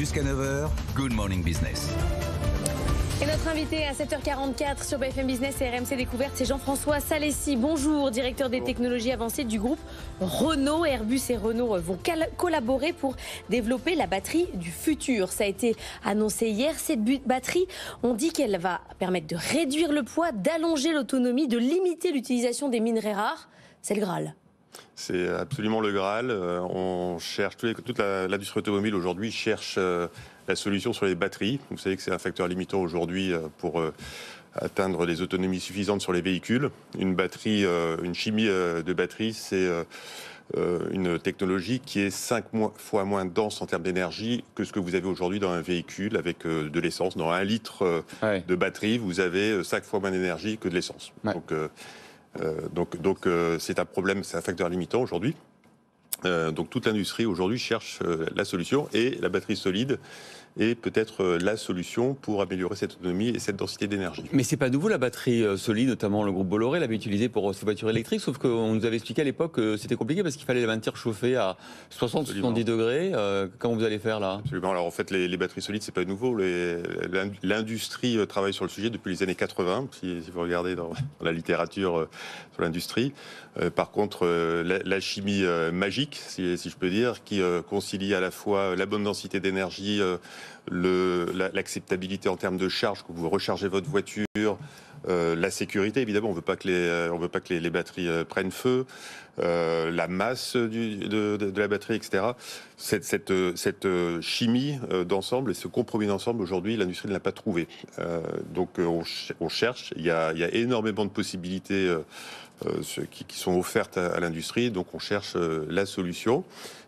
Jusqu'à 9h, Good Morning Business. Et notre invité à 7h44 sur BFM Business et RMC Découverte, c'est Jean-François Salessi. Bonjour, directeur des technologies avancées du groupe Renault. Airbus et Renault vont collaborer pour développer la batterie du futur. Ça a été annoncé hier. Cette batterie, on dit qu'elle va permettre de réduire le poids, d'allonger l'autonomie, de limiter l'utilisation des minerais rares. C'est le Graal. C'est absolument le Graal. On cherche, toute l'industrie automobile aujourd'hui cherche la solution sur les batteries. Vous savez que c'est un facteur limitant aujourd'hui pour atteindre des autonomies suffisantes sur les véhicules. Une batterie, une chimie de batterie, c'est une technologie qui est 5 fois moins dense en termes d'énergie que ce que vous avez aujourd'hui dans un véhicule avec de l'essence. Dans 1 litre de batterie, vous avez 5 fois moins d'énergie que de l'essence. Ouais. Donc c'est un problème, c'est un facteur limitant aujourd'hui. Donc toute l'industrie aujourd'hui cherche la solution et la batterie solide est peut-être la solution pour améliorer cette autonomie et cette densité d'énergie. Mais c'est pas nouveau la batterie solide, notamment le groupe Bolloré l'avait utilisée pour ses voitures électriques, sauf qu'on nous avait expliqué à l'époque que c'était compliqué parce qu'il fallait la maintenir chauffée à 60-70 degrés. Comment vous allez faire là ? Absolument. Alors en fait les batteries solides c'est pas nouveau. L'industrie travaille sur le sujet depuis les années 80, si vous regardez dans la littérature sur l'industrie. Par contre la chimie magique, si je peux dire, qui concilie à la fois la bonne densité d'énergie, l'acceptabilité en termes de charge, que vous rechargez votre voiture, la sécurité évidemment, on veut pas que les batteries prennent feu, la masse de la batterie, etc. Cette chimie d'ensemble et ce compromis d'ensemble aujourd'hui, l'industrie ne l'a pas trouvé. Donc on cherche, il y a énormément de possibilités qui sont offertes à l'industrie, donc on cherche la solution.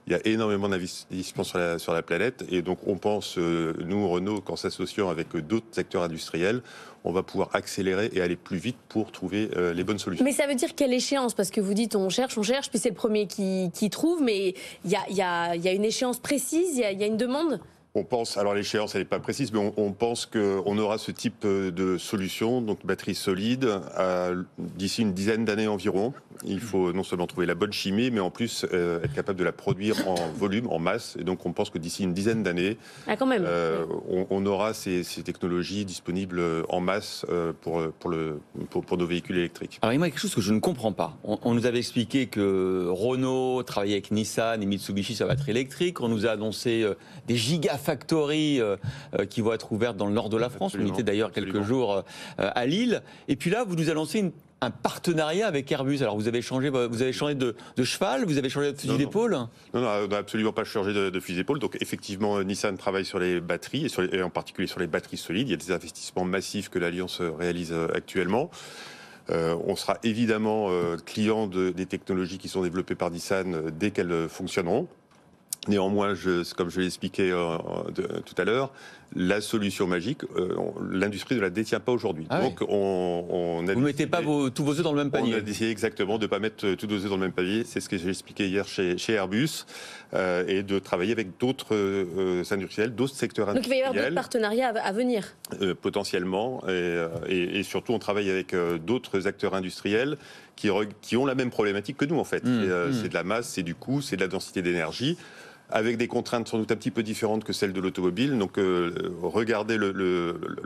Il y a énormément d'investissements sur la planète et donc on pense, nous Renault, qu'en s'associant avec d'autres secteurs industriels, on va pouvoir accélérer et aller plus vite pour trouver les bonnes solutions. Mais ça veut dire quelle échéance ? Parce que vous dites on cherche, puis c'est le premier qui trouve, mais il y a une échéance précise, il y a une demande ? On pense, alors l'échéance elle n'est pas précise, mais on pense qu'on aura ce type de solution, donc batterie solide, d'ici une dizaine d'années environ. Il faut non seulement trouver la bonne chimie, mais en plus être capable de la produire en volume, en masse. Et donc on pense que d'ici une dizaine d'années, on aura ces technologies disponibles en masse pour nos véhicules électriques. Alors il y a quelque chose que je ne comprends pas. On nous avait expliqué que Renault travaillait avec Nissan et Mitsubishi sur la batterie électrique. On nous a annoncé des gigafactories qui vont être ouvertes dans le nord de la France. On était d'ailleurs quelques jours à Lille. Et puis là, vous nous annoncez un partenariat avec Airbus. Alors vous avez changé de cheval, vous avez changé de fusil d'épaule ? Non, on n'a absolument pas changé de fusil d'épaule. Donc effectivement, Nissan travaille sur les batteries, et en particulier sur les batteries solides. Il y a des investissements massifs que l'Alliance réalise actuellement. On sera évidemment client des technologies qui sont développées par Nissan dès qu'elles fonctionneront. Néanmoins, comme je l'ai expliqué tout à l'heure, la solution magique, l'industrie ne la détient pas aujourd'hui. Donc, vous ne mettez pas tous vos œufs dans le même panier. On a décidé exactement de ne pas mettre tous nos œufs dans le même panier. C'est ce que j'ai expliqué hier chez Airbus, et de travailler avec d'autres industriels, d'autres secteurs industriels. Donc il va y avoir d'autres partenariats à venir. Potentiellement, et surtout on travaille avec d'autres acteurs industriels qui ont la même problématique que nous en fait. C'est de la masse, c'est du coût, c'est de la densité d'énergie, avec des contraintes sans doute un petit peu différentes que celles de l'automobile. Donc regarder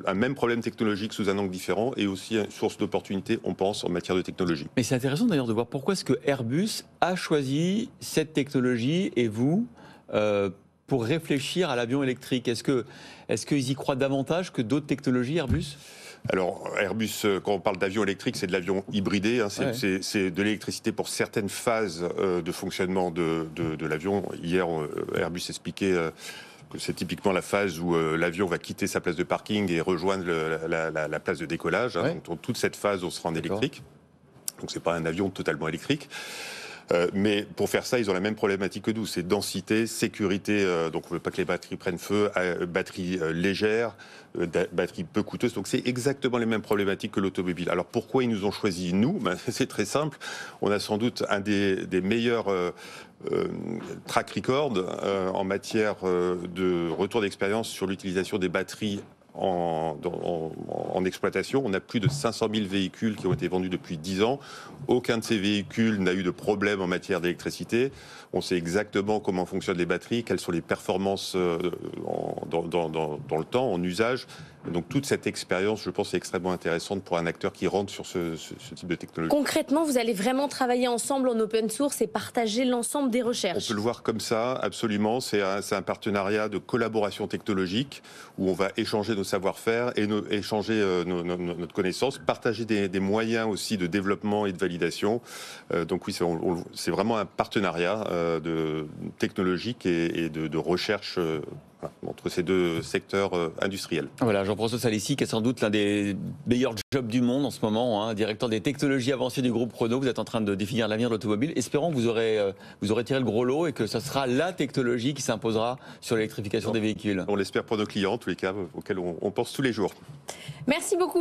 un même problème technologique sous un angle différent est aussi une source d'opportunité, on pense, en matière de technologie. Mais c'est intéressant d'ailleurs de voir pourquoi est-ce que Airbus a choisi cette technologie et vous pour réfléchir à l'avion électrique. Est-ce qu'ils y croient davantage que d'autres technologies, Airbus ? Alors Airbus, quand on parle d'avion électrique, c'est de l'avion hybridé, c'est de l'électricité pour certaines phases de fonctionnement de l'avion. Hier, Airbus expliquait que c'est typiquement la phase où l'avion va quitter sa place de parking et rejoindre la place de décollage. Donc toute cette phase, on sera en électrique. Donc c'est pas un avion totalement électrique. Mais pour faire ça, ils ont la même problématique que nous, c'est densité, sécurité, donc on ne veut pas que les batteries prennent feu, batteries légères, batteries peu coûteuses, donc c'est exactement les mêmes problématiques que l'automobile. Alors pourquoi ils nous ont choisi nous ? C'est très simple, on a sans doute un des meilleurs track record en matière de retour d'expérience sur l'utilisation des batteries en exploitation. On a plus de 500 000 véhicules qui ont été vendus depuis 10 ans. Aucun de ces véhicules n'a eu de problème en matière d'électricité. On sait exactement comment fonctionnent les batteries, quelles sont les performances dans le temps, en usage. Donc toute cette expérience, je pense, est extrêmement intéressante pour un acteur qui rentre sur ce type de technologie. Concrètement, vous allez vraiment travailler ensemble en open source et partager l'ensemble des recherches. On peut le voir comme ça, absolument. C'est un partenariat de collaboration technologique où on va échanger nos savoir-faire et échanger notre connaissance, partager des moyens aussi de développement et de validation. Donc oui, c'est vraiment un partenariat technologique et de recherche entre ces deux secteurs industriels. Voilà, Jean-François Salessi, qui est sans doute l'un des meilleurs jobs du monde en ce moment, directeur des technologies avancées du groupe Renault. Vous êtes en train de définir l'avenir de l'automobile. Espérons que vous aurez tiré le gros lot et que ce sera la technologie qui s'imposera sur l'électrification des véhicules. On l'espère pour nos clients, en tous les cas, auxquels on pense tous les jours. Merci beaucoup.